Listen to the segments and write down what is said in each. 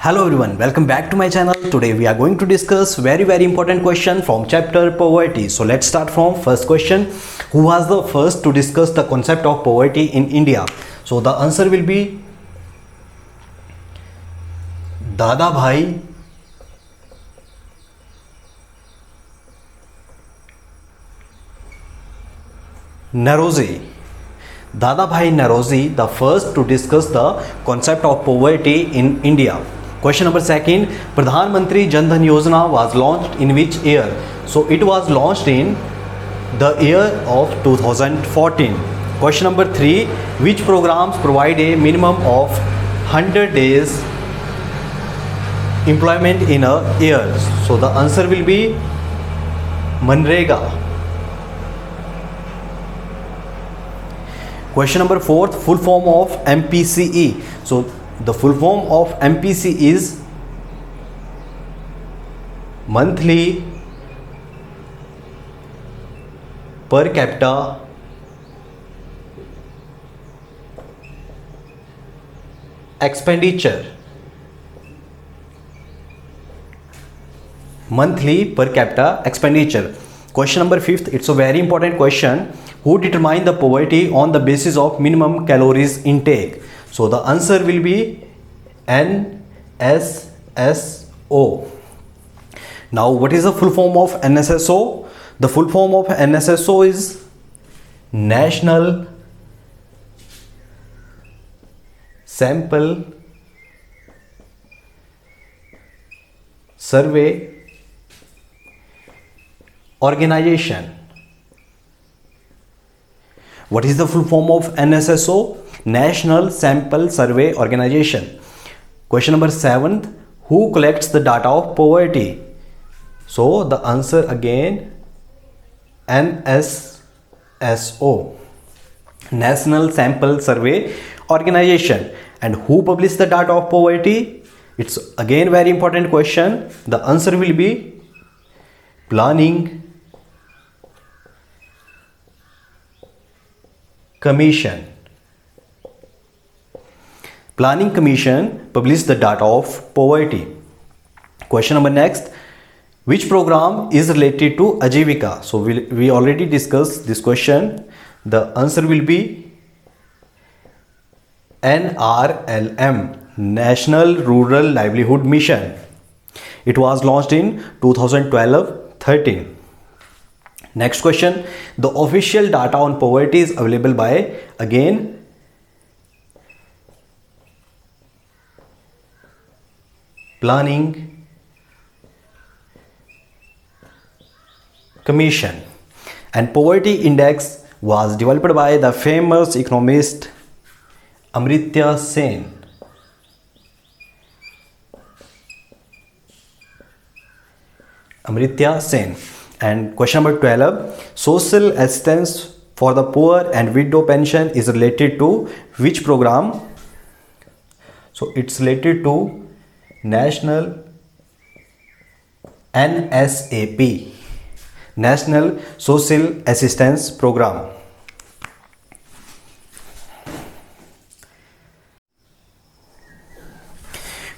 Hello everyone, welcome back to my channel. Today we are going to discuss very important question from chapter poverty. So let's start from first question. Who was the first to discuss the concept of poverty in India? So the answer will be Dada Bhai Naroji. Dada Bhai Naroji, the first to discuss the concept of poverty in India. Question number second, Pradhan Mantri Jan Dhan Yojana was launched in which year? So it was launched in the year of 2014. Question number 3, which programs provide a minimum of 100 days employment in a year? So the answer will be Manrega. Question number 4, full form of MPCE. So the full form of MPC is monthly per capita expenditure. Monthly per capita expenditure. Question number 5th, it's a very important question. Who determine the poverty on the basis of minimum calories intake? So the answer will be NSSO. Now what is the full form of NSSO? The full form of NSSO is National Sample Survey Organization. What is the full form of NSSO? National Sample Survey Organization. Question number 7, who collects the data of poverty? So the answer again NSSO, National Sample Survey Organization. And who publishes the data of poverty? It's again very important question. The answer will be Planning Commission. Planning Commission published the data of poverty. Question number next, which program is related to Ajivika? So we already discussed this question. The answer will be NRLM, National Rural Livelihood Mission. It was launched in 2012-13. Next question, the official data on poverty is available by again Planning Commission. And poverty index was developed by the famous economist Amartya Sen. Amartya Sen. And question number 12, social assistance for the poor and widow pension is related to which program? So it's related to National NSAP, National Social Assistance Program.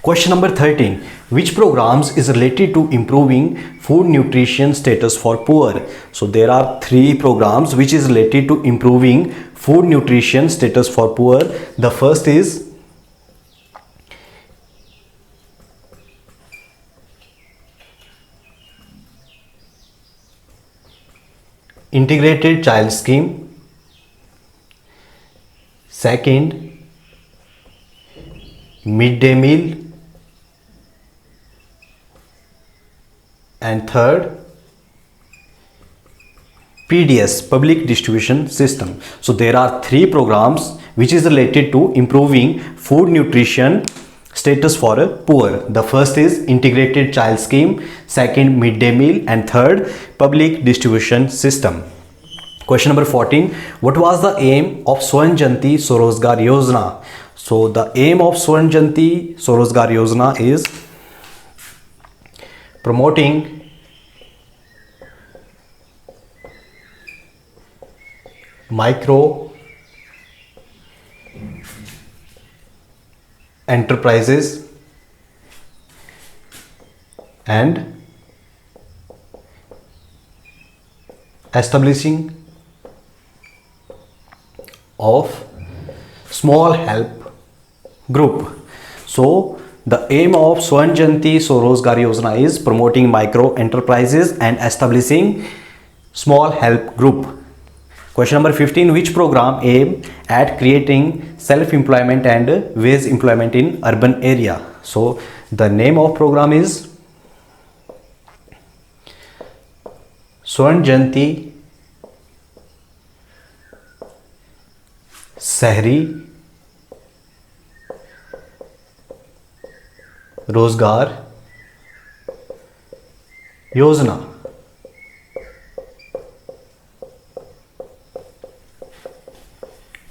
Question number 13, which programs is related to improving food nutrition status for poor? So there are 3 programs which is related to improving food nutrition status for poor. The first is Integrated Child Scheme. Second, Midday Meal. And third, PDS, Public Distribution System. So there are 3 programs which is related to improving food nutrition status for poor. The first is Integrated Child Scheme, second Midday Meal, and third Public Distribution System. Question number 14, what was the aim of Swarn Jayanti Swarozgar Yojana? So the aim of Swarn Jayanti Swarozgar Yojana is promoting micro enterprises and establishing of small help group. So the aim of Swarn Jayanti Swarozgar Yojana is promoting micro enterprises and establishing small help group. Question number 15, which program aim at creating self-employment and wage employment in urban area? So the name of program is Swarn Jayanti शहरी रोजगार योजना.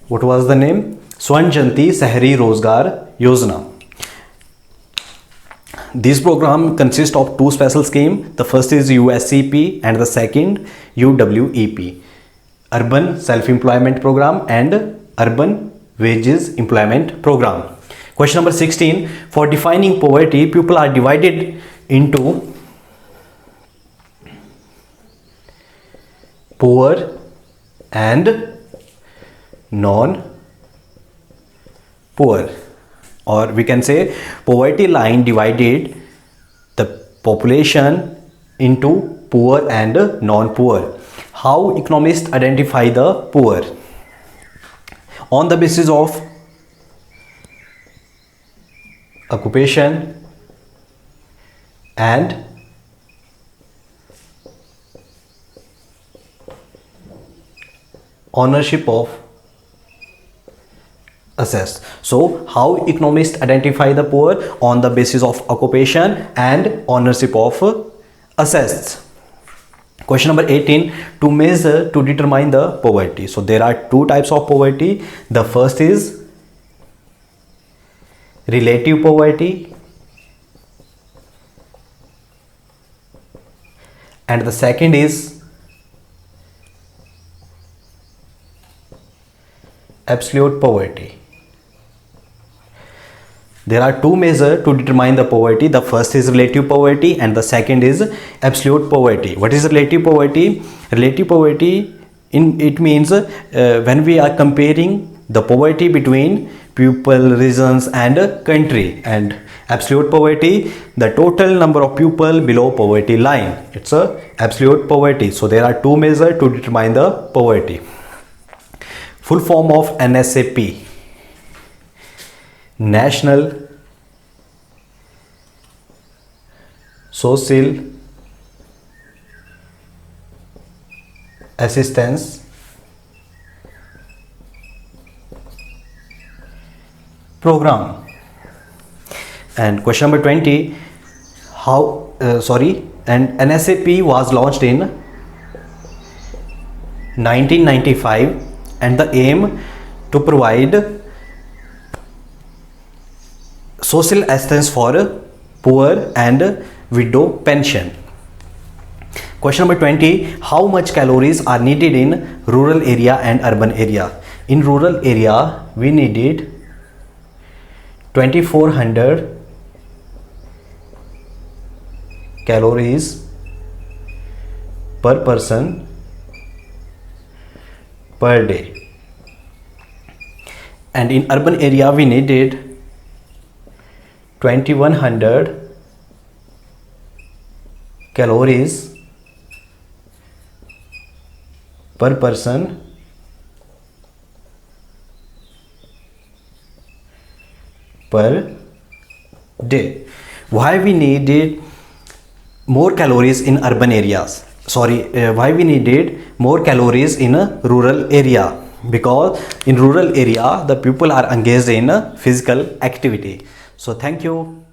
What was the name? Swarn Jayanti Shahri Rozgar Yojana. This program consists of two special schemes. The first is USCP and the second UWEP, Urban Self-Employment Program and Urban Wages Employment Program. Question number 16. For defining poverty, people are divided into poor and non-poor, or we can say poverty line divided the population into poor and non-poor. How economists identify the poor? On the basis of occupation and ownership of assets. So how economists identify the poor? On the basis of occupation and ownership of assets. Question number 18, to measure, to determine the poverty. So there are two types of poverty. The first is relative poverty and the second is absolute poverty. There are two measures to determine the poverty. The first is relative poverty and the second is absolute poverty. What is relative poverty? Relative poverty, it means when we are comparing the poverty between people, regions and country. And absolute poverty, the total number of people below poverty line. It's a absolute poverty. So there are two measures to determine the poverty. Full form of NSAP, National Social Assistance Program. And question number 20, and NSAP was launched in 1995 and the aim to provide social assistance for poor and widow pension. Question number 20, how much calories are needed in rural area and urban area? In rural area we needed 2400 calories per person per day, and in urban area we needed 2100 calories per person per day. Why we needed more calories in urban areas? Why we needed more calories in a rural area? Because in rural area the people are engaged in a physical activity. So thank you.